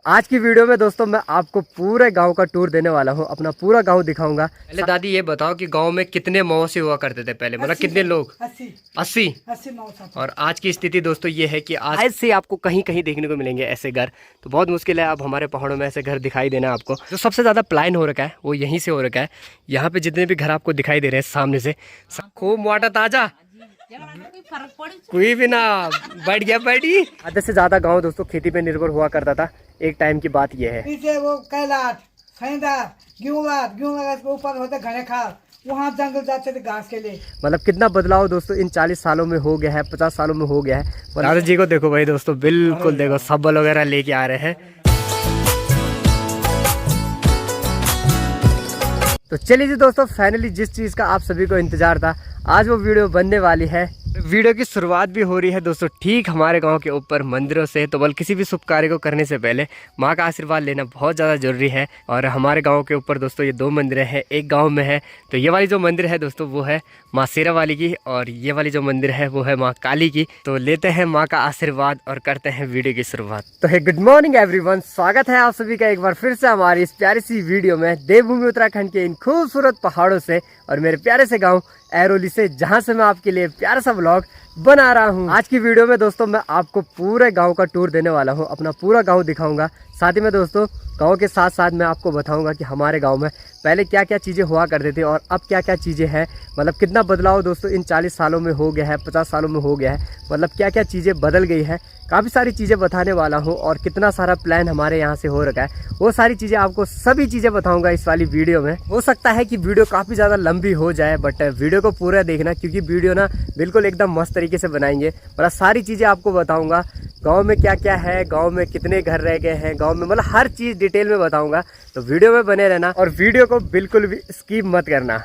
तो आज की वीडियो में दोस्तों मैं आपको पूरे गांव का टूर देने वाला हूं, अपना पूरा गांव दिखाऊंगा। पहले दादी ये बताओ कि गांव में कितने मौसी हुआ करते थे पहले, मतलब कितने लोग? 80 और आज की स्थिति दोस्तों ये है कि आज से आपको कहीं कहीं देखने को मिलेंगे ऐसे घर। तो बहुत मुश्किल है अब हमारे पहाड़ों में ऐसे घर दिखाई देना आपको। जो सबसे ज़्यादा प्लान हो रखा है वो यहीं से हो रखा है। यहाँ पे जितने भी घर आपको दिखाई दे रहे हैं सामने से, खूब मोटा ताजा, कोई भी ना बढ़ गया बैठी। आधे से ज्यादा गांव दोस्तों खेती पे निर्भर हुआ करता था। एक टाइम की बात यह है, पीछे वो कैलाश गेहूं के ऊपर होते घने खाल, वहाँ जंगल जाते थे घास के लिए। मतलब कितना बदलाव दोस्तों इन 40 सालों में हो गया है, 50 सालों में हो गया है। दादा जी को देखो भाई दोस्तों, बिल्कुल देखो सब्बल वगैरह लेके आ रहे हैं। तो चलिए जी दोस्तों, फाइनली जिस चीज़ का आप सभी को इंतजार था आज वो वीडियो बनने वाली है। वीडियो की शुरुआत भी हो रही है दोस्तों ठीक हमारे गांव के ऊपर मंदिरों से। तो बल किसी भी शुभ कार्य को करने से पहले माँ का आशीर्वाद लेना बहुत ज़्यादा जरूरी है। और हमारे गांव के ऊपर दोस्तों ये 2 मंदिर हैं, एक गांव में है। तो ये वाली जो मंदिर है दोस्तों वो है माँ शेरा वाली की, और ये वाली जो मंदिर है वो है माँ काली की। तो लेते हैं माँ का आशीर्वाद और करते हैं वीडियो की शुरुआत। तो है गुड मॉर्निंग एवरीवन, स्वागत है आप सभी का एक बार फिर से हमारी इस प्यारी सी वीडियो में देवभूमि उत्तराखंड के इन खूबसूरत पहाड़ों से और मेरे प्यारे से गाँव ऐरोली से, जहां से मैं आपके लिए प्यारा सा व्लॉग बना रहा हूं। आज की वीडियो में दोस्तों मैं आपको पूरे गांव का टूर देने वाला हूं, अपना पूरा गांव दिखाऊंगा। साथ ही में दोस्तों गांव के साथ साथ मैं आपको बताऊंगा कि हमारे गांव में पहले क्या क्या चीज़ें हुआ करती थी और अब क्या क्या चीज़ें हैं। मतलब कितना बदलाव दोस्तों इन 40 सालों में हो गया है, 50 सालों में हो गया है। मतलब क्या क्या चीज़ें बदल गई है, काफ़ी सारी चीज़ें बताने वाला हूँ। और कितना सारा प्लान हमारे यहाँ से हो रखा है, वो सारी चीज़ें आपको सभी चीज़ें बताऊँगा इस वाली वीडियो में। हो सकता है कि वीडियो काफ़ी ज़्यादा लंबी हो जाए, बट वीडियो को पूरा देखना, क्योंकि वीडियो ना बिल्कुल एकदम मस्त तरीके से बनाएंगे। मतलब सारी चीज़ें आपको बताऊँगा, गांव में क्या क्या है, गांव में कितने घर रह गए हैं, गांव में मतलब हर चीज़ डिटेल में बताऊंगा। तो वीडियो में बने रहना और वीडियो को बिल्कुल भी स्किप मत करना।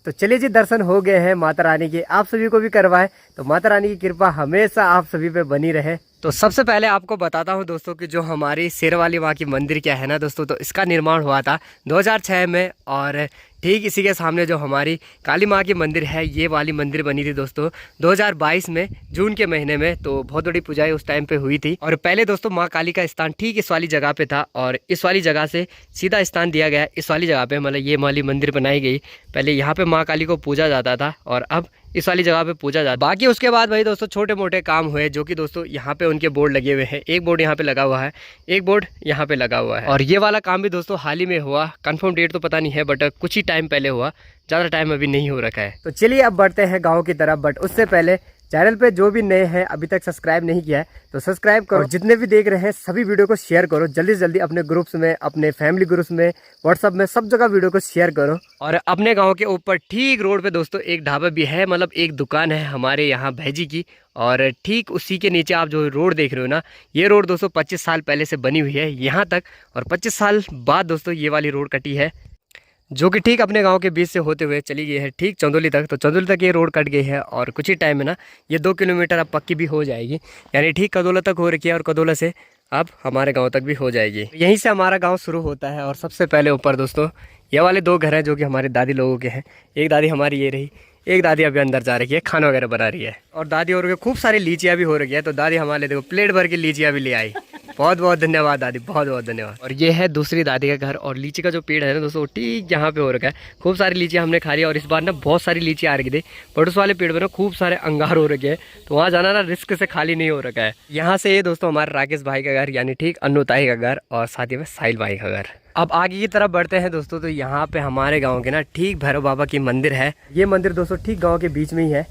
तो चलिए जी, दर्शन हो गए हैं माता रानी के, आप सभी को भी करवाएं। तो माता रानी की कृपा हमेशा आप सभी पे बनी रहे। तो सबसे पहले आपको बताता हूं दोस्तों कि जो हमारी शेरवाली माँ की मंदिर क्या है ना दोस्तों, तो इसका निर्माण हुआ था 2006 में। और ठीक इसी के सामने जो हमारी काली माँ की मंदिर है, ये वाली मंदिर बनी थी दोस्तों 2022 में जून के महीने में। तो बहुत बड़ी पूजाएं उस टाइम पे हुई थी। और पहले दोस्तों माँ काली का स्थान ठीक इस वाली जगह पे था, और इस वाली जगह से सीधा स्थान दिया गया इस वाली जगह पे। मतलब ये वाली मंदिर बनाई गई, पहले यहाँ पे माँ काली को पूजा जाता था और अब इस वाली जगह पे पूजा जाता। बाकी उसके बाद भाई दोस्तों छोटे मोटे काम हुए, जो कि दोस्तों यहाँ पे उनके बोर्ड लगे हुए हैं। एक बोर्ड यहाँ पे लगा हुआ है, एक बोर्ड यहाँ पे लगा हुआ है। और ये वाला काम भी दोस्तों हाल ही में हुआ, कंफर्म डेट तो पता नहीं है, बट कुछ ही टाइम पहले हुआ, ज़्यादा टाइम अभी नहीं हो रखा है। तो चलिए अब बढ़ते हैं गाँव की तरफ। बट उससे पहले चैनल पे जो भी नए हैं, अभी तक सब्सक्राइब नहीं किया है तो सब्सक्राइब करो। जितने भी देख रहे हैं सभी वीडियो को शेयर करो जल्दी से जल्दी, अपने ग्रुप्स में, अपने फैमिली ग्रुप्स में, व्हाट्सअप में, सब जगह वीडियो को शेयर करो। और अपने गांव के ऊपर ठीक रोड पे दोस्तों एक ढाबा भी है, मतलब एक दुकान है हमारे यहाँ भैजी की। और ठीक उसी के नीचे आप जो रोड देख रहे हो ना, ये रोड दोस्तों 25 साल पहले से बनी हुई है यहाँ तक। और 25 साल बाद दोस्तों ये वाली रोड कटी है, जो कि ठीक अपने गांव के बीच से होते हुए चली गई है ठीक चंदौली तक। तो चंदौली तक ये रोड कट गई है और कुछ ही टाइम में ना ये 2 किलोमीटर अब पक्की भी हो जाएगी। यानी ठीक कदौला तक हो रखी है और कदौला से अब हमारे गांव तक भी हो जाएगी। यहीं से हमारा गांव शुरू होता है। और सबसे पहले ऊपर दोस्तों ये वाले 2 घर हैं जो कि हमारी दादी लोगों के हैं। एक दादी हमारी ये रही, एक दादी अभी अंदर जा रही है, खाना वगैरह बना रही है। और दादी और खूब सारी लीचियाँ भी हो रही है। तो दादी हमारे देखो प्लेट भर की लीचियाँ भी ले आई। बहुत बहुत धन्यवाद दादी, बहुत बहुत धन्यवाद। और ये है दूसरी दादी का घर। और लीची का जो पेड़ है ना दोस्तों ठीक यहाँ पे हो रखा है। खूब सारी लीचियाँ हमने खा ली। और इस बार ना बहुत सारी लीचियाँ आ रही थी, बट उस वाले पेड़ पर ना खूब सारे अंगार हो रखे हैं। तो वहाँ जाना ना रिस्क से खाली नहीं हो रखा है। यहाँ से ये दोस्तों हमारे राकेश भाई का घर, यानी ठीक अन्नू ताई का घर, और साथ ही में साहिल भाई का घर। अब आगे की तरफ बढ़ते हैं दोस्तों। तो यहाँ पे हमारे गाँव के ना ठीक भैरव बाबा की मंदिर है। ये मंदिर दोस्तों ठीक गाँव के बीच में ही है।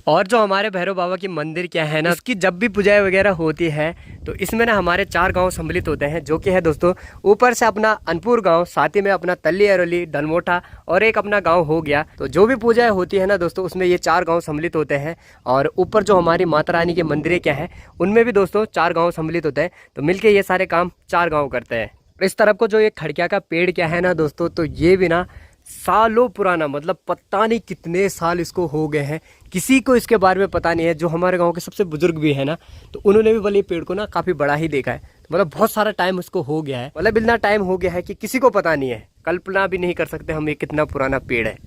और जो हमारे भैरव बाबा की मंदिर क्या है ना, उसकी जब भी पूजाएं वगैरह होती है तो इसमें ना हमारे 4 गांव सम्मिलित होते हैं, जो कि है दोस्तों ऊपर से अपना अनपुर गांव, साथ ही में अपना तल्ली अरोली, डलमोटा और एक अपना गांव हो गया। तो जो भी पूजाएं होती है ना दोस्तों, उसमें ये 4 गांव सम्मिलित होते हैं। और ऊपर जो हमारी माता रानी के मंदिर क्या है, उनमें भी दोस्तों 4 गाँव सम्मिलित होते हैं। तो मिलकर ये सारे काम 4 गाँव करते हैं। इस तरफ को जो ये खड़किया का पेड़ क्या है ना दोस्तों, तो ये भी ना सालों पुराना, मतलब पता नहीं कितने साल इसको हो गए हैं, किसी को इसके बारे में पता नहीं है। जो हमारे गांव के सबसे बुजुर्ग भी है ना, तो उन्होंने भी वाले पेड़ को ना काफ़ी बड़ा ही देखा है। तो मतलब बहुत सारा टाइम उसको हो गया है, मतलब इतना टाइम हो गया है कि किसी को पता नहीं है, कल्पना भी नहीं कर सकते हम ये कितना पुराना पेड़ है।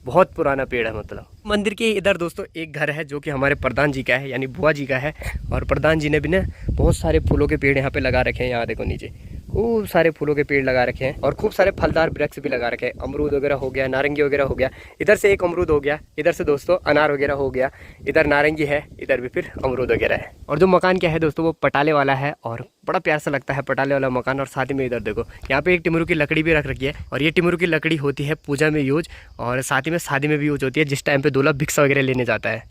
बहुत पुराना पेड़ है। मतलब मंदिर के इधर दोस्तों एक घर है जो कि हमारे प्रधान जी का है, यानी बुआ जी का है। और प्रधान जी ने भी ना बहुत सारे फूलों के पेड़ यहाँ पे लगा रखे हैं। यहाँ देखो नीचे खूब सारे फूलों के पेड़ लगा रखे हैं और खूब सारे फलदार वृक्ष भी लगा रखे हैं। अमरूद वगैरह हो गया, नारंगी वगैरह हो गया। इधर से एक अमरूद हो गया, इधर से दोस्तों अनार वगैरह हो गया, इधर नारंगी है, इधर भी फिर अमरूद वगैरह है। और जो मकान क्या है दोस्तों, वो पटाले वाला है और बड़ा प्यार सा लगता है पटाले वाला मकान। और साथ ही में इधर देखो यहाँ पे एक टिमरू की लकड़ी भी रख रखी है। और ये टिमरू की लकड़ी होती है पूजा में यूज, और साथ ही में शादी में भी यूज होती है, जिस टाइम पे दूल्हा भिक्षा वगैरह लेने जाता है।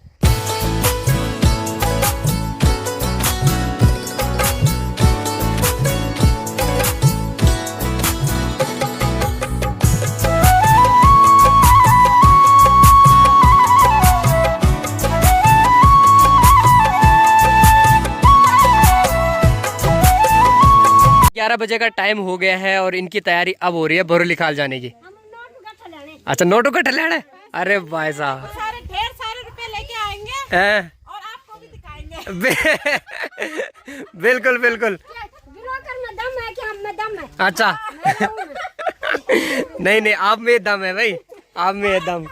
ग्यारह बजे का टाइम हो गया है और इनकी तैयारी अब हो रही है बोरो लिखाल जाने की। अच्छा, नोटों का ठलाना है। अरे भाई साहब, ढेर सारे रुपए लेके आएंगे और आपको भी दिखाएंगे। बिल्कुल बिल्कुल। दम है कि हम में दम है? अच्छा नहीं नहीं, आप में दम है भाई, आप में दम।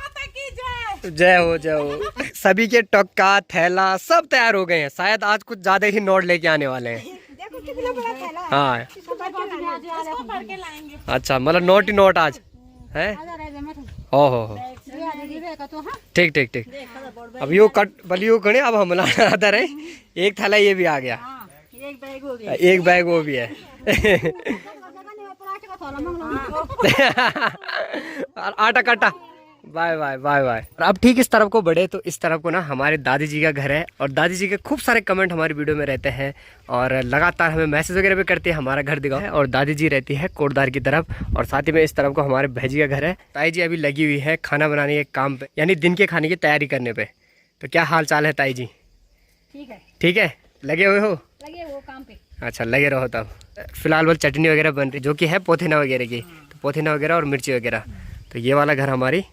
जय हो जय हो। सभी के टक्का थैला सब तैयार हो गए हैं। शायद आज कुछ ज्यादा ही नोट लेके आने वाले हैं। कितना बड़ा थैला है। हाँ इसको भर के लाएंगे। अच्छा, मतलब नोट ही नोट आज है। ओहो हो, ठीक ठीक ठीक। अब यो कट बलियो कड़े, अब हमला आता रहे। एक थैला ये भी आ गया, एक बैग वो भी है। आटा काटा। Bye bye bye bye. अब ठीक इस तरफ को बढ़े तो इस तरफ को ना हमारे दादी जी का घर है। और दादी जी के खूब सारे कमेंट हमारी वीडियो में रहते हैं और लगातार हमें मैसेज वगैरह भी करते हैं हमारा घर दिखाओ है। और दादी जी रहती है कोटदार की तरफ, और साथ ही में इस तरफ को हमारे भैजी का घर है। ताई जी अभी लगी हुई है खाना बनाने के काम पे, यानी दिन के खाने की तैयारी करने पे। तो क्या हाल चाल है ताई जी? ठीक है। ठीक है, लगे हुए हो? लगे वो काम पे। अच्छा, लगे रहो तब। फिलहाल वो चटनी वगैरह बन रही जो कि है पोथीना वगैरह की, तो पोथीना वगैरह और मिर्ची वगैरह। तो ये वाला घर हमारी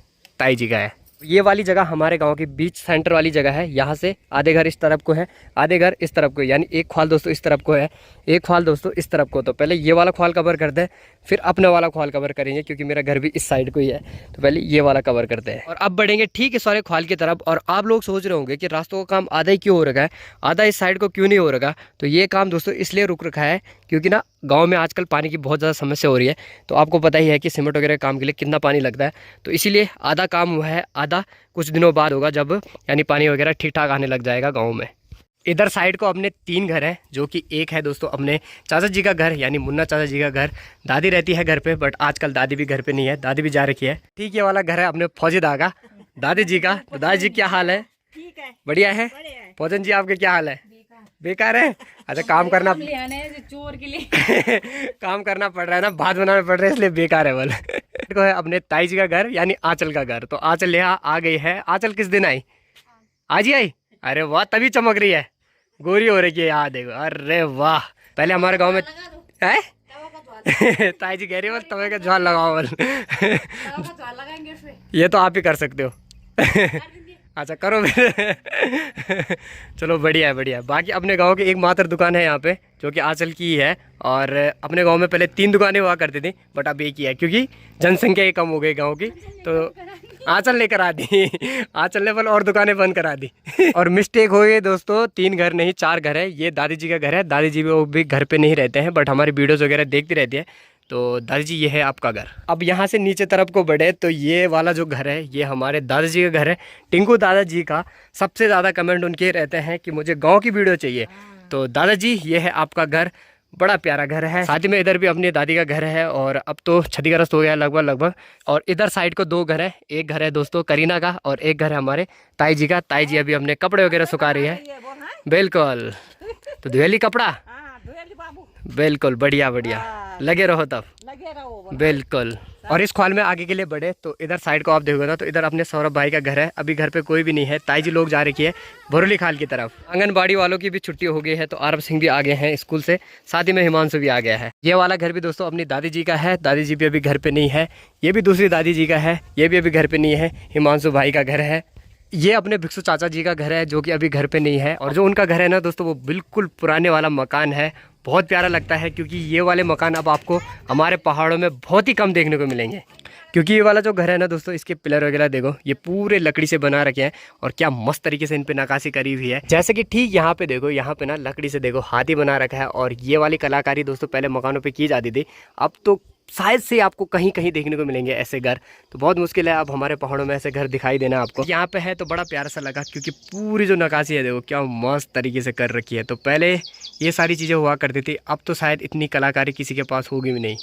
ताई जी का है। ये वाली जगह हमारे गांव के बीच सेंटर वाली जगह है। यहाँ से आधे घर इस तरफ को है, आधे घर इस तरफ को, यानी एक ख्वाल दोस्तों इस तरफ को है, एक ख्वाल दोस्तों इस तरफ को। तो पहले ये वाला ख्वाल कवर करते हैं, फिर अपने वाला ख्वाल कवर करेंगे, क्योंकि मेरा घर भी इस साइड को ही है। तो पहले ये वाला कवर करते हैं और अब बढ़ेंगे ठीक इस वाले ख्वाल की तरफ। और आप लोग सोच रहे होंगे कि रास्तों का काम आधा ही क्यों हो रखा है, आधा इस साइड को क्यों नहीं हो रखा। तो ये काम दोस्तों इसलिए रुक रखा है क्योंकि ना गांव में आजकल पानी की बहुत ज़्यादा समस्या हो रही है। तो आपको पता ही है कि सीमेंट वगैरह काम के लिए कितना पानी लगता है। तो इसीलिए आधा काम हुआ है, आधा कुछ दिनों बाद होगा, जब यानी पानी वगैरह ठीक ठाक आने लग जाएगा गांव में। इधर साइड को अपने 3 घर हैं, जो कि एक है दोस्तों अपने चाचा जी का घर, यानी मुन्ना चाचा जी का घर। दादी रहती है घर पे, बट आजकल दादी भी घर पे नहीं है, दादी भी जा रखी है। ठीक, ये वाला घर है अपने फौजी दा का, दादी जी का। तो दादी जी क्या हाल है? ठीक है, बढ़िया है। फौजन जी आपके क्या हाल है? बेकार है। अच्छा, काम करना चोर के लिए काम करना पड़ रहा है ना, भात बनाना पड़ रहा है, इसलिए बेकार है बोल। को है अपने ताई जी का घर, यानी आंचल का घर। तो आंचल यहाँ आ गई है। आंचल किस दिन आई? आज ही आई? अरे वाह, तभी चमक रही है, गोरी हो रही है यार, देखो। अरे वाह, पहले हमारे गांव में है ताई जी कह रही है तवे का ज्वाल लगाओ बोल। ये तो आप ही कर सकते हो। अच्छा करो फिर। चलो बढ़िया है, बढ़िया है। बाकी अपने गांव की एक मात्र दुकान है यहाँ पे, जो कि आंचल की ही है। और अपने गांव में पहले 3 दुकानें हुआ करती थी, बट अब एक ही है, क्योंकि जनसंख्या ही कम हो गई गांव की। तो आंचल ने करा दी, आंचल ने बल और दुकानें बंद करा दी। और मिस्टेक हो गई दोस्तों, 3 घर नहीं 4 घर है। ये दादी जी का घर है। दादी जी वो भी घर पे नहीं रहते हैं, बट हमारी वीडियोज़ वगैरह देखती रहती है। तो दादी जी ये है आपका घर। अब यहाँ से नीचे तरफ को बढ़े तो ये वाला जो घर है, ये हमारे दादाजी का घर है, टिंकू दादाजी का। सबसे ज़्यादा कमेंट उनके रहते हैं कि मुझे गांव की वीडियो चाहिए। तो दादाजी ये है आपका घर, बड़ा प्यारा घर है। साथ ही में इधर भी अपनी दादी का घर है और अब तो क्षतिग्रस्त हो गया है लगभग। और इधर साइड को 2 घर है, एक घर है दोस्तों करीना का और एक घर है हमारे ताई जी का। ताई जी अभी अपने कपड़े वगैरह सुखा रही है। बिल्कुल, तो धुएली कपड़ा, बिल्कुल बढ़िया बढ़िया, लगे रहो तब, बिल्कुल। और इस ख्वाल में आगे के लिए बढ़े तो इधर साइड को आप देखोगे ना तो इधर अपने सौरभ भाई का घर है। अभी घर पे कोई भी नहीं है, ताई जी लोग जा रखी है भरोली खाल की तरफ। आंगनबाड़ी वालों की भी छुट्टी हो गई है तो आरब सिंह भी आ गए हैं स्कूल से, साथ ही में हिमांशु भी आ गया है। ये वाला घर भी दोस्तों अपनी दादी जी का है, दादी जी भी अभी घर पे नहीं है। ये भी दूसरी दादी जी का है, ये भी अभी घर पे नहीं है, हिमांशु भाई का घर है। ये अपने भिक्षु चाचा जी का घर है जो कि अभी घर पे नहीं है। और जो उनका घर है ना दोस्तों वो बिल्कुल पुराने वाला मकान है, बहुत प्यारा लगता है क्योंकि ये वाले मकान अब आपको हमारे पहाड़ों में बहुत ही कम देखने को मिलेंगे। क्योंकि ये वाला जो घर है ना दोस्तों इसके पिलर वगैरह देखो, ये पूरे लकड़ी से बना रखे हैं और क्या मस्त तरीके से इन पे नक्काशी करी हुई है। जैसे कि ठीक यहाँ पे देखो, यहाँ पे ना लकड़ी से देखो हाथी बना रखा है। और ये वाली कलाकारी दोस्तों पहले मकानों पे की जाती थी, अब तो शायद से आपको कहीं कहीं देखने को मिलेंगे ऐसे घर। तो बहुत मुश्किल है अब हमारे पहाड़ों में ऐसे घर दिखाई देना आपको। यहाँ पे है तो बड़ा प्यारा सा लगा क्योंकि पूरी जो नक्काशी है देखो क्या मस्त तरीके से कर रखी है। तो पहले ये सारी चीज़ें हुआ करती थी, अब तो शायद इतनी कलाकारी किसी के पास होगी भी नहीं।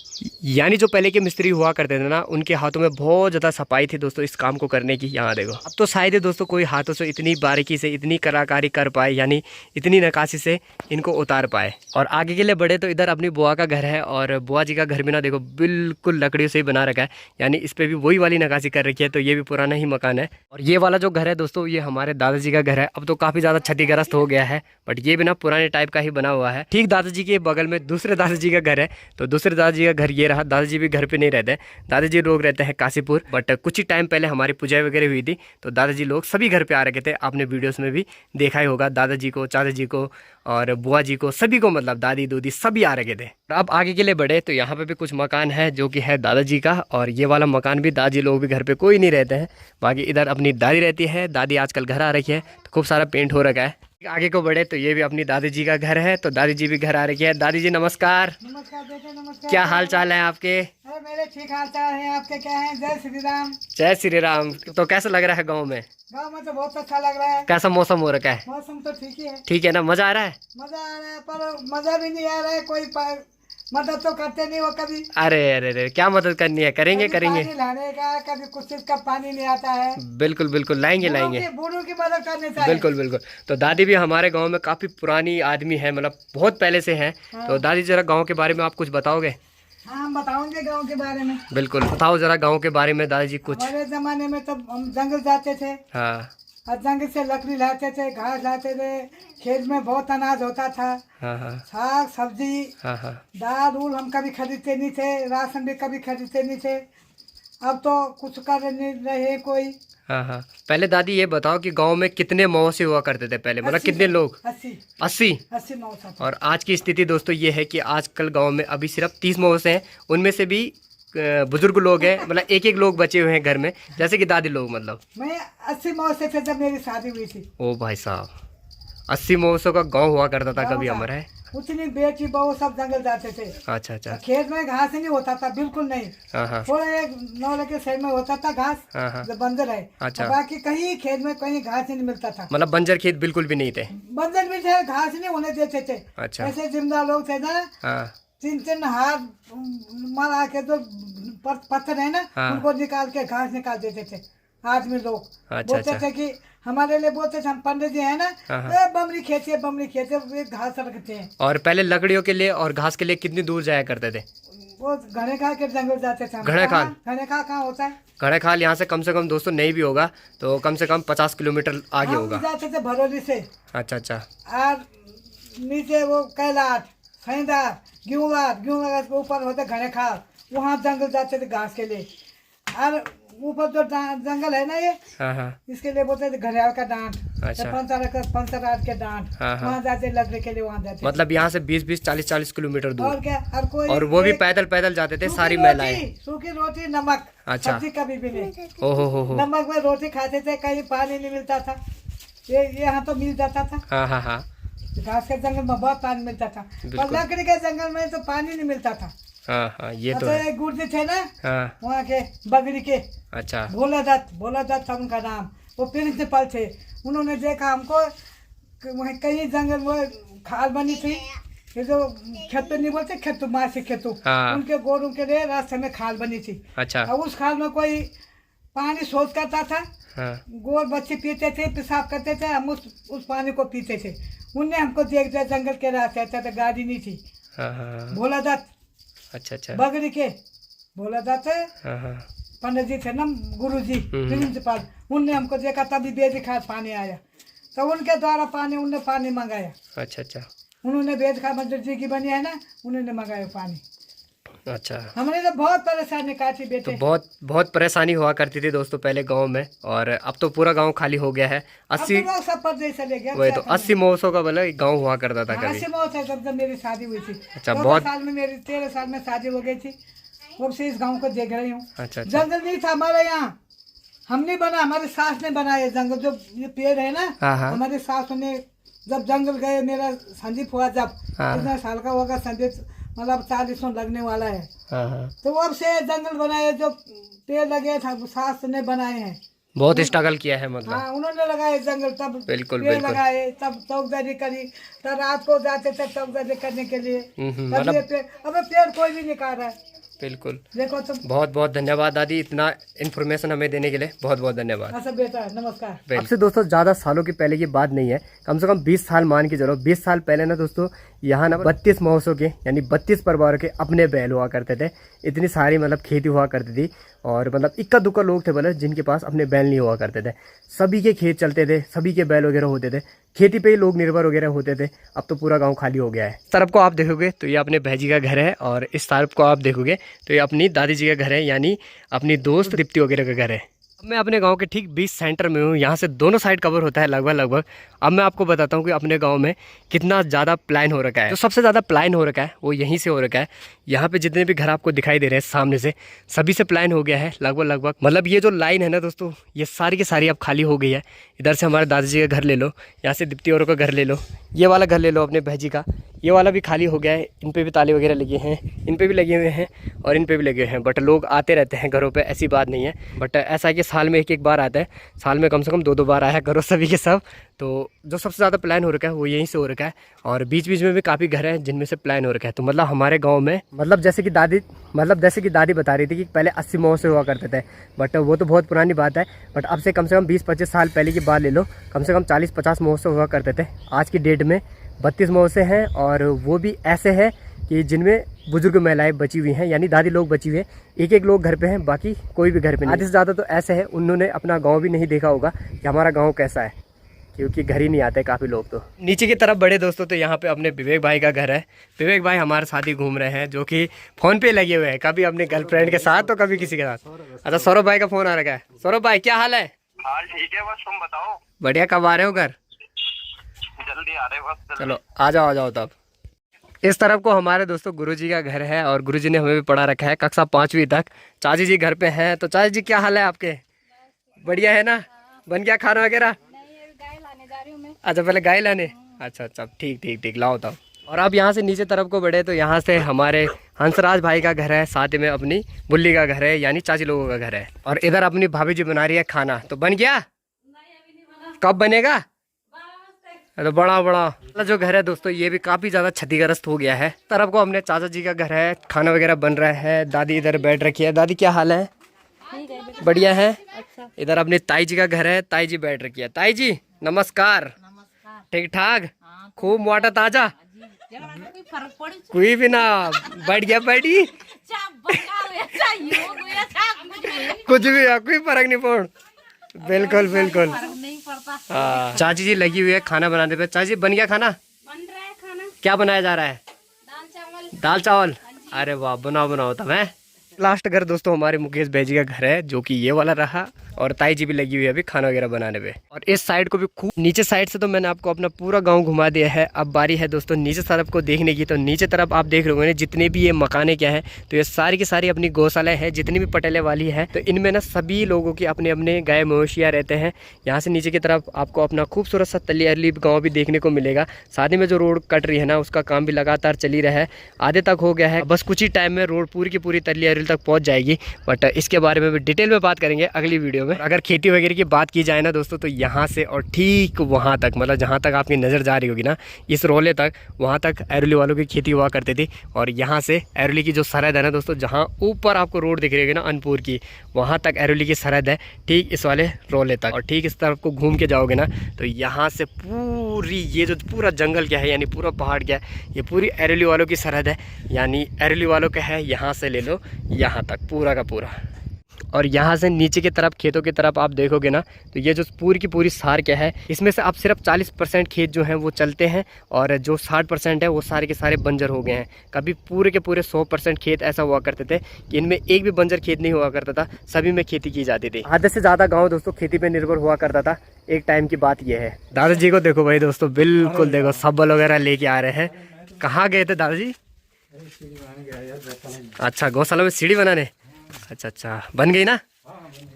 यानी जो पहले के मिस्त्री हुआ करते थे ना उनके हाथों में बहुत ज़्यादा सफाई थी दोस्तों इस काम को करने की। यहाँ देखो अब तो शायद दोस्तों कोई हाथों से इतनी बारीकी से इतनी कलाकारी कर पाए, यानी इतनी नक्काशी से इनको उतार पाए। और आगे के लिए बढ़े तो इधर अपनी बुआ का घर है और बुआ जी का घर भी ना देखो बिल्कुल लकड़ियों से ही बना रखा है, यानी इस पे भी वही वाली नक्काशी कर रखी है। तो ये भी पुराना ही मकान है। और ये वाला जो घर है दोस्तों ये हमारे दादाजी का घर है, अब तो काफ़ी ज़्यादा क्षतिग्रस्त हो गया है बट ये भी ना पुराने टाइप का ही बना हुआ है। ठीक दादाजी के बगल में दूसरे दादाजी का घर है, तो दूसरे दादाजी का घर ये रहा। दादाजी भी घर पे नहीं रहते, दादाजी लोग रहते हैं काशीपुर। बट कुछ ही टाइम पहले हमारी पूजा वगैरह हुई थी तो दादाजी लोग सभी घर पे आ रखे थे। आपने वीडियोस में भी देखा ही होगा, दादाजी को, चाचा जी को और बुआ जी को, सभी को, मतलब दादी दूदी सभी आ रखे थे। अब आगे के लिए बढ़े तो यहाँ पे भी कुछ मकान है जो कि है दादाजी का। और ये वाला मकान भी दादी लोग भी घर पे कोई नहीं रहते हैं, बाकी इधर अपनी दादी रहती है। दादी आजकल घर आ रखी है तो खूब सारा पेंट हो रखा है। आगे को बढ़े तो ये भी अपनी दादी जी का घर है, तो दादी जी भी घर आ रखी है। दादी जी नमस्कार। नमस्कार बेटे, नमस्कार। क्या हाल चाल है आपके? अरे मेरे ठीक हाल चाल है, आपके क्या है? जय श्री राम। जय श्री राम। तो कैसा लग रहा है गाँव में? गाँव में तो बहुत अच्छा लग रहा है। कैसा मौसम हो रखा है? मौसम तो ठीक ही है। ठीक है ना, मजा आ रहा है? मजा आ रहा है पर मजा भी नहीं आ रहा है, कोई मदद तो करते नहीं वो कभी। अरे अरे अरे क्या मदद करनी है, करेंगे करेंगे। पानी लाने का कभी कुछ चीज का पानी नहीं आता है। बिल्कुल बिल्कुल लाएंगे लाएंगे, बूढ़ों की मदद करनी चाहिए। बिल्कुल बिल्कुल। तो दादी भी हमारे गांव में काफी पुरानी आदमी है, मतलब बहुत पहले से हैं। तो दादी जरा गांव के बारे में आप कुछ बताओगे? हाँ, हम बताओगे गांव के बारे में। बिल्कुल बताओ जरा गांव के बारे में दादी जी कुछ। हमारे जमाने में तो हम जंगल जाते थे। हाँ, और जंगल से लकड़ी लाते थे, घास लाते थे, खेत में बहुत अनाज होता था। हाँ हाँ साग सब्जी, हाँ हाँ दाल उल हम कभी खरीदते नहीं थे, राशन भी कभी खरीदते नहीं थे। अब तो कुछ कर नहीं रहे कोई। हाँ हाँ। पहले दादी ये बताओ कि गांव में कितने मौसे हुआ करते थे पहले, मतलब कितने लोग? 80 मौसा। और आज की स्थिति दोस्तों ये है कि आजकल गांव में अभी सिर्फ 30 मौसे हैं, उनमें से भी बुजुर्ग लोग हैं, मतलब एक एक लोग बचे हुए हैं घर में, जैसे कि दादी लोग। मतलब मैं 80 मौसे थे जब मेरी शादी हुई थी। ओ भाई साहब, 80 मौसों का गांव हुआ करता था कभी हमारा है। उतनी बेटी बहू सब जंगल जाते थे। अच्छा अच्छा। खेत में घास ही नहीं होता था, बिल्कुल नहीं। हाँ हाँ थोड़ा एक 9 के साइड में होता था घास, हाँ हाँ। जो बंजर है। अच्छा। बाकी कहीं खेत में कहीं घास ही नहीं मिलता था। मतलब बंजर खेत बिल्कुल भी नहीं थे? बंजर भी थे, घास ही नहीं होने देते थे। अच्छा। ऐसे जिम्मेदार लोग थे ना, हाँ 3 हाथ मारा के जो पत्थर है ना, हाँ। उनको निकाल के घास निकाल देते थे आदमी लोग। अच्छा, बोलते अच्छा। थे कि हमारे लिए बोलते थे, हम पंडित जी है ना, हाँ, हाँ। बमरी खेते घास रखते हैं। और पहले लकड़ियों के लिए और घास के लिए कितनी दूर जाया करते थे? वो घने खा के जंगल जाते थे। घने खाल? घने खा कहाँ होता है? घड़े खाल यहाँ से कम दोस्तों नहीं भी होगा तो कम से कम 50 किलोमीटर आगे हम होगा। जाते थे भरोली से। अच्छा अच्छा। और नीचे वो कैलाश, सैंदार, गेहूँ लगा के ऊपर होते घने खाल, वहाँ जंगल जाते थे घास के लिए। और ऊपर जो जंगल है ना ये, हाँ हाँ इसके लिए बोलते थे घड़ियाल का डांट। अच्छा। पंचराज के डांट। हाँ, हाँ। वहाँ जाते लकड़ी के लिए, वहाँ जाते। मतलब यहाँ से 20-20 40-40 किलोमीटर और दूर। क्या, और कोई और वो भी पैदल जाते थे सारी महिलाएं। सूखी रोटी नमक। अच्छा। सब्जी कभी भी नहीं। ओहो। नमक में रोटी खाते थे, कहीं पानी नहीं मिलता था। ये यहाँ तो मिल जाता था। हाँ हाँ हाँ। घास के जंगल में बहुत पानी मिलता था, पर लकड़ी के जंगल में तो पानी नहीं मिलता था। हाँ हाँ ये तो है। एक गुर्जी थे ना, हाँ। वहाँ के बगड़ी के, अच्छा। भोला दत्त था उनका नाम। वो प्रिंसिपल थे। उन्होंने देखा हमको, वहीं कहीं जंगल में खाल बनी थी, ये जो खेतु नहीं बोलते, खेतु माँ से खेतु, हाँ। उनके गोरों के लिए रास्ते में खाल बनी थी। अच्छा। और उस खाल में कोई पानी सोच करता था, हाँ। गोर बच्चे पीते थे, पेशाब करते थे, हम उस पानी को पीते थे। उनने हमको देख दिया जंगल के रास्ते, अच्छा था, गाड़ी नहीं थी। हाँ। भोला दत्त, अच्छा अच्छा। बगड़ी के भोला दत्त हाँ। पंडित जी थे ना, गुरु जी प्रिंसिपल, उनने हमको देखा, तभी बेद खाद पानी आया, तो उनके द्वारा उनने पानी मंगाया। अच्छा अच्छा। उन्होंने बेद खाद मंदिर जी की बनी है ना, उन्होंने मंगाया पानी। अच्छा। हमने तो बहुत परेशानी काटी बेटे। तो बहुत परेशानी हुआ करती थी दोस्तों पहले गांव में, और अब तो पूरा गांव खाली हो गया है। 80 अब तो सब परदेश चले गए। वही तो 80 महोत्सव का भले गांव हुआ करता था कभी। 80 मौत है जब मेरी शादी हुई थी। अच्छा, 14 बहुत। साल में मेरी 13 साल में शादी हो गई थी, तब से इस गांव को देख रही हूँ। अच्छा। जंगल नहीं था हमारे यहाँ, हम नहीं बना, हमारे सास ने बनाया जंगल। जो ये पेड़ है ना, हाँ हाँ। हमारे सास ने जब जंगल गए, मेरा संदीप हुआ जब, हाँ। कितना साल का होगा संदीप, मतलब 40 लगने वाला है। हाँ। तो अब से जंगल बनाए, जो पेड़ लगे था सास ने बनाए हैं। बहुत स्ट्रगल किया है मतलब। हाँ, उन्होंने लगाए जंगल, तब बिल्कुल, पेड़ बिल्कुल। लगाए, तब चौकदारी करी, तब रात को जाते थे चौकदारी करने के लिए। तब मतलब ये पेड़, अब पेड़ कोई भी नहीं काट रहा है। बिल्कुल। देखो तुम। बहुत बहुत धन्यवाद दादी, इतना इन्फॉर्मेशन हमें देने के लिए बहुत बहुत धन्यवाद। अच्छा बेटा, नमस्कार। अब से दोस्तों ज़्यादा सालों की पहले की बात नहीं है, कम से कम 20 साल मान के चलो। 20 साल पहले ना दोस्तों, यहाँ ना 32 महोत्सव के यानी 32 परिवारों के अपने बैल हुआ करते थे। इतनी सारी मतलब खेती हुआ करती थी, और मतलब इक्का दुक्का लोग थे बोले जिनके पास अपने बैल नहीं हुआ करते थे। सभी के खेत चलते थे, सभी के बैल वगैरह होते थे, खेती पे ही लोग निर्भर वगैरह होते थे। अब तो पूरा गांव खाली हो गया है। इस तरफ को आप देखोगे तो ये अपने भैजी का घर है, और इस तरफ को आप देखोगे तो ये अपनी दादी जी का घर है, यानी अपनी दोस्त दीप्ति वगैरह का घर है। अब मैं अपने गांव के ठीक 20 सेंटर में हूँ। यहाँ से दोनों साइड कवर होता है लगभग। अब मैं आपको बताता हूँ कि अपने गांव में कितना ज़्यादा प्लान हो रखा है। जो सबसे ज़्यादा प्लान हो रखा है वो यहीं से हो रखा है। यहाँ पे जितने भी घर आपको दिखाई दे रहे हैं सामने से, सभी से प्लान हो गया है लगभग। मतलब ये जो लाइन है ना दोस्तों, ये सारी की सारी अब खाली हो गई है। इधर से हमारे दादाजी का घर ले लो, यहाँ से दीप्ति औरों का घर ले लो, ये वाला घर ले लो अपने भैजी का, ये वाला भी खाली हो गया है। इन पे भी ताले वगैरह लगे हैं, इन पे भी लगे हुए हैं, और इन पे भी लगे हुए हैं। बट लोग आते रहते हैं घरों पे, ऐसी बात नहीं है। बट ऐसा है कि साल में एक बार आता है, साल में कम से कम 2 बार आया करो सभी के सब। तो जो सबसे ज़्यादा प्लान हो रखा है वो यहीं से हो रखा है, और बीच बीच में भी काफ़ी घर हैं जिनमें से प्लान हो रखा है। तो मतलब हमारे गाँव में मतलब जैसे कि दादी बता रही थी कि पहले 80 महोत्सव हुआ करते थे, बट वो तो बहुत पुरानी बात है। बट अब से कम 20-25 साल पहले की बात ले लो, कम से कम 40-50 महोत्सव हुआ करते थे। आज की डेट में 32 महोत्सव हैं, और वो भी ऐसे हैं कि जिनमें बुजुर्ग महिलाएं बची हुई हैं, यानी दादी लोग बची हुई हैं। एक लोग घर पे हैं, बाकी कोई भी घर पे नहीं। आधे से ज़्यादा तो ऐसे हैं उन्होंने अपना गांव भी नहीं देखा होगा कि हमारा गांव कैसा है, क्योंकि घर ही नहीं आते काफ़ी लोग। तो नीचे की तरफ बड़े दोस्तों, तो यहाँ पे अपने विवेक भाई का घर है। विवेक भाई हमारे साथ ही घूम रहे हैं, जो कि फ़ोन पे लगे हुए हैं, कभी अपने गर्लफ्रेंड के साथ तो कभी किसी के साथ। अच्छा, सौरभ भाई का फ़ोन आ रखा है। सौरभ भाई क्या हाल है? हाल ठीक है, बस तुम बताओ। बढ़िया, कब आ रहे हो घर? जल्दी आ रहे हो बस। चलो आ जाओ तब। इस तरफ को हमारे दोस्तों गुरुजी का घर है, और गुरुजी ने हमें भी पढ़ा रखा है कक्षा 5वीं तक। चाची जी घर पे हैं। तो चाची जी क्या हाल है आपके? बढ़िया है ना? बन गया खाना वगैरह? गाय लाने जा रही हूँ मैं। अच्छा, पहले गाय लाने। अच्छा, ठीक लाओ तब। और अब यहाँ से नीचे तरफ को बढ़े तो यहाँ से हमारे हंसराज भाई का घर है, साथ में अपनी बुल्ली का घर है, यानी चाची लोगों का घर है। और इधर अपनी भाभी जी बना रही है खाना। तो बन गया? कब बनेगा? तो बड़ा जो घर है दोस्तों, ये भी काफ़ी ज़्यादा क्षतिग्रस्त हो गया है। तरफ को हमने चाचा जी का घर है, खाना वगैरह बन रहा है। दादी इधर बैठ रखी है। दादी क्या हाल है? बढ़िया है। इधर अपने ताई जी का घर है, ताई जी बैठ रखी है। ताई जी नमस्कार। ठीक ठाक? खूब मोटा ताजा? कोई भी ना बैठ गया बैठी कुछ भी है, कोई फर्क नहीं पड़। बिल्कुल हाँ। चाची जी लगी हुई है खाना बनाने पे। चाची जी बन गया खाना? बन रहा है खाना। क्या बनाया जा रहा है? दाल चावल। अरे वाह, बनाओ तब है। लास्ट घर दोस्तों हमारे मुकेश भाई जी का घर है, जो कि ये वाला रहा, और ताई जी भी लगी हुई है अभी खाना वगैरह बनाने पे। और इस साइड को भी खूब नीचे साइड से तो मैंने आपको अपना पूरा गांव घुमा दिया है। अब बारी है दोस्तों नीचे तरफ को देखने की। तो नीचे तरफ आप देख रहे होंगे जितने भी ये मकाने क्या है, तो ये सारी की सारी अपनी गौशाला है, जितनी भी पटेले वाली है। तो इनमें ना सभी लोगों की अपने अपने गाय मवेशियाँ रहते हैं। यहाँ से नीचे की तरफ आपको अपना खूबसूरत सा तलियाली गाँव भी देखने को मिलेगा। साथ ही में जो रोड कट रही है ना, उसका काम भी लगातार चल ही रहा है, आधे तक हो गया है। बस कुछ ही टाइम में रोड पूरी की पूरी तलियाली एरुली तक पहुंच जाएगी, बट इसके बारे में भी डिटेल में बात करेंगे अगली वीडियो में। अगर खेती वगैरह की बात की जाए ना दोस्तों, तो यहाँ से और ठीक वहाँ तक, मतलब जहाँ तक आपकी नज़र जा रही होगी ना इस रोले तक, वहाँ तक एरुली वालों की खेती हुआ करती थी। और यहाँ से एरुली की जो सरहद है ना दोस्तों, जहाँ ऊपर आपको रोड दिख रही होगी ना अनपुर की, वहाँ तक एरुली की सरहद है, ठीक इस वाले रोले तक। और ठीक इस तरफ को घूम के जाओगे ना तो यहाँ से पूरी ये जो पूरा जंगल क्या है, यानी पूरा पहाड़ क्या है, ये पूरी एरुली वालों की सरहद है, यानी एरुली वालों का है। यहाँ से ले लो यहाँ तक पूरा का पूरा। और यहाँ से नीचे की तरफ खेतों की तरफ आप देखोगे ना तो ये जो पूरी की पूरी सार क्या है, इसमें से अब सिर्फ 40% खेत जो हैं वो चलते हैं, और जो 60% है वो सारे के सारे बंजर हो गए हैं। कभी पूरे के पूरे 100% खेत ऐसा हुआ करते थे कि इनमें एक भी बंजर खेत नहीं हुआ करता था, सभी में खेती की जाती थी। आधे से ज़्यादा गाँव दोस्तों खेती पर निर्भर हुआ करता था। एक टाइम की बात यह है। दादाजी को देखो भाई दोस्तों, बिल्कुल देखो सब्बल वगैरह लेके आ रहे हैं। कहाँ गए थे दादाजी? अच्छा, गौशाला में सीढ़ी बनाने। अच्छा, बन गई ना?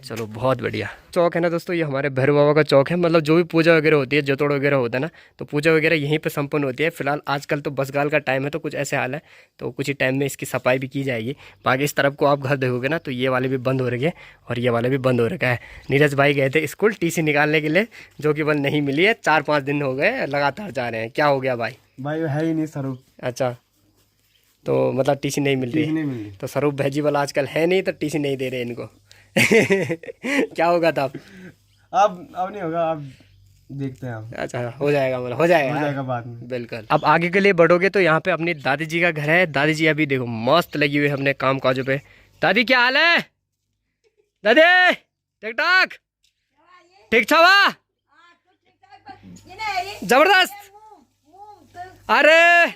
चलो बहुत बढ़िया। चौक है ना दोस्तों, ये हमारे भैरव बाबा का चौक है। मतलब जो भी पूजा वगैरह होती है, जतोड़ वगैरह होता है ना, तो पूजा वगैरह यहीं पे संपन्न होती है। फिलहाल आजकल तो बसगाल का टाइम है, तो कुछ ऐसे हाल है, तो कुछ ही टाइम में इसकी सफाई भी की जाएगी। बाकी इस तरफ को आप घर देखोगे ना तो ये वाले भी बंद हो रखे हैं और ये वाले भी बंद हो रखा है। नीरज भाई गए थे स्कूल TC निकालने के लिए, जो कि बल नहीं मिली है। 4-5 दिन हो गए लगातार जा रहे हैं। क्या हो गया भाई? है ही नहीं स्वरूप। अच्छा, तो मतलब TC नहीं मिल रही। तो स्वरूप भैजी वाला आजकल है नहीं, तो TC नहीं दे रहे इनको। क्या होगा तब? अब नहीं होगा, अब देखते हैं अब। अच्छा, हो जाएगा, मतलब हो जाएगा बाद में। बिल्कुल। अब आगे के लिए बढ़ोगे तो यहाँ पे अपनी दादी जी का घर है। दादी जी अभी देखो मस्त लगी हुई है अपने काम काजों पे। दादी क्या हाल है? दादी ठीक ठाक? ठीक छवा जबरदस्त। अरे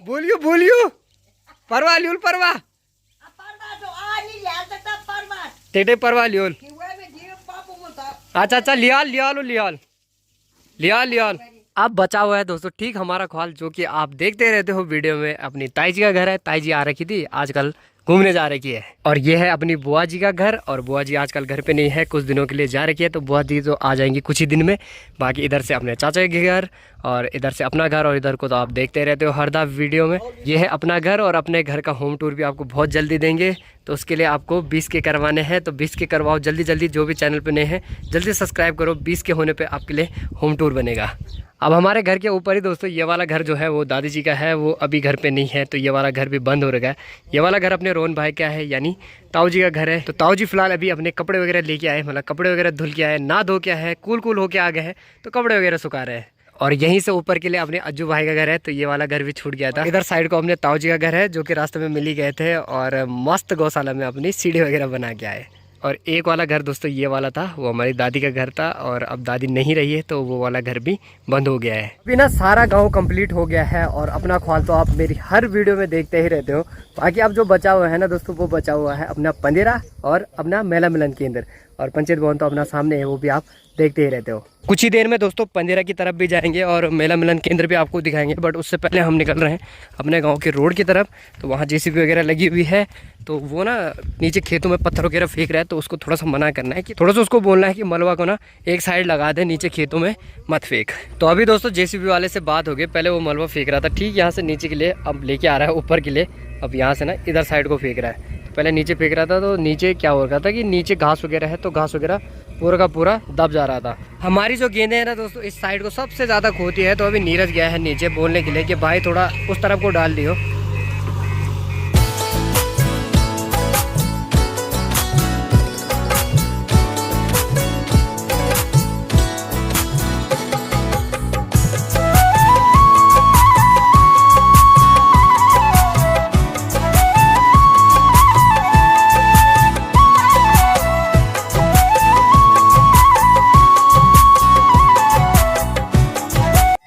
बोलियो परवा लियोल परवा टेटे परवा लियोल। अच्छा लियाल। अब बचा हुआ है दोस्तों ठीक हमारा ख्वाल, जो कि आप देखते रहते हो वीडियो में। अपनी ताई जी का घर है। ताई जी आ रखी थी, आजकल घूमने जा रखी है। और ये है अपनी बुआ जी का घर, और बुआ जी आजकल घर पे नहीं है, कुछ दिनों के लिए जा रखी है। तो बुआ जी तो आ जाएंगी कुछ ही दिन में। बाकी इधर से अपने चाचा के घर, और इधर से अपना घर, और इधर को तो आप देखते रहते हो हर वीडियो में। ये है अपना घर, और अपने घर का होम टूर भी आपको बहुत जल्दी देंगे। तो उसके लिए आपको 20 के करवाने हैं, तो 20 के करवाओ जल्दी। जो भी चैनल पे नए हैं जल्दी सब्सक्राइब करो। 20 के होने पे आपके लिए होम टूर बनेगा। अब हमारे घर के ऊपर ही दोस्तों ये वाला घर जो है वो दादी जी का है, वो अभी घर पे नहीं है, तो ये वाला घर भी बंद हो रखा है। ये वाला घर अपने रोहन भाई का है, यानी ताऊ जी का घर है। तो ताऊ जी फिलहाल अभी अपने कपड़े वगैरह लेके आए, मतलब कपड़े वगैरह धुल के आए, ना धो के आए, कूल होके आ गए हैं, तो कपड़े वगैरह सुखा रहे हैं। और यहीं से ऊपर के लिए अपने अज्जू भाई का घर है, तो ये वाला घर भी छूट गया था। इधर साइड को अपने ताऊ जी का घर है, जो कि रास्ते में मिल ही गए थे, और मस्त गौशाला में अपनी सीढ़ी वगैरह बना के आए। और एक वाला घर दोस्तों ये वाला था, वो हमारी दादी का घर था, और अब दादी नहीं रही है, तो वो वाला घर भी बंद हो गया है। अभी ना सारा गांव कंप्लीट हो गया है, और अपना ख्वाल तो आप मेरी हर वीडियो में देखते ही रहते हो। बाकी अब जो बचा हुआ है ना दोस्तों, वो बचा हुआ है अपना पंदेरा और अपना मेला मिलन केंद्र, और पंचायत भवन तो अपना सामने है, वो भी आप देखते ही रहते हो। कुछ ही देर में दोस्तों पंदेरा की तरफ भी जाएंगे, और मेला मिलन केंद्र भी आपको दिखाएंगे। बट उससे पहले हम निकल रहे हैं अपने गांव के रोड की तरफ। तो वहाँ JCB वगैरह लगी हुई है, तो वो ना नीचे खेतों में पत्थर वगैरह फेंक रहा है, तो उसको थोड़ा सा मना करना है, कि थोड़ा सा उसको बोलना है कि मलबा को ना एक साइड लगा दे, नीचे खेतों में मत फेंक। तो अभी दोस्तों JCB वाले से बात हो गई। पहले वो मलबा फेंक रहा था ठीक यहाँ से नीचे के लिए, अब लेके आ रहा है ऊपर के लिए। अब यहाँ से ना इधर साइड को फेंक रहा है। पहले नीचे फेंक रहा था, तो नीचे क्या हो रहा था कि नीचे घास वगैरह है, तो घास वगैरह पूरा का पूरा दब जा रहा था। हमारी जो गेंदें हैं ना दोस्तों, इस साइड को सबसे ज़्यादा खोती है। तो अभी नीरज गया है नीचे बोलने के लिए कि भाई थोड़ा उस तरफ को डाल दियो।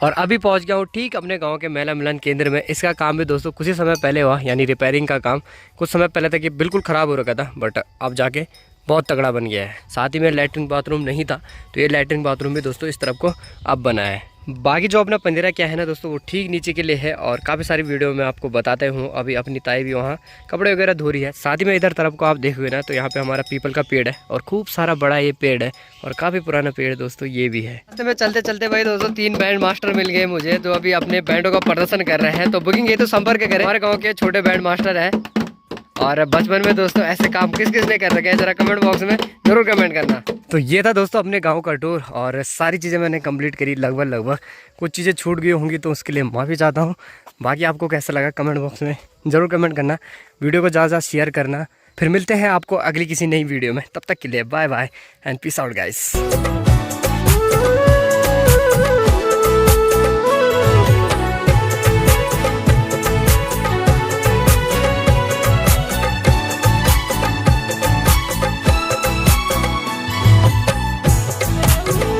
और अभी पहुंच गया हूँ ठीक अपने गांव के मेला मिलन केंद्र में। इसका काम भी दोस्तों कुछ ही समय पहले हुआ, यानी रिपेयरिंग का काम। कुछ समय पहले तक ये बिल्कुल ख़राब हो रखा था, बट अब जाके बहुत तगड़ा बन गया है। साथ ही में लैट्रिन बाथरूम नहीं था, तो ये लैट्रिन बाथरूम भी दोस्तों इस तरफ को अब बना है। बाकी जो अपना पंदेरा क्या है ना दोस्तों, वो ठीक नीचे के लिए है, और काफ़ी सारी वीडियो में आपको बताते हूँ। अभी अपनी ताई भी वहाँ कपड़े वगैरह धो रही है। साथ ही में इधर तरफ को आप देखोगे ना, तो यहाँ पे हमारा पीपल का पेड़ है, और खूब सारा बड़ा ये पेड़ है, और काफ़ी पुराना पेड़ दोस्तों ये भी है। रास्ते में चलते चलते भाई दोस्तों 3 बैंड मास्टर मिल गए मुझे, जो अभी अपने बैंडों का प्रदर्शन कर रहे हैं। तो बुकिंग ये तो संपर्क करें, हमारे गाँव के छोटे बैंड मास्टर है, और बचपन में दोस्तों ऐसे काम किस किस ने कर रखे हैं जरा कमेंट बॉक्स में जरूर कमेंट करना। तो ये था दोस्तों अपने गांव का टूर और सारी चीज़ें मैंने कंप्लीट करी लगभग। कुछ चीज़ें छूट गई होंगी तो उसके लिए माफ़ी चाहता हूँ। बाकी आपको कैसा लगा कमेंट बॉक्स में ज़रूर कमेंट करना, वीडियो को ज़्यादा शेयर करना। फिर मिलते हैं आपको अगली किसी नई वीडियो में, तब तक के लिए bye bye and peace out guys.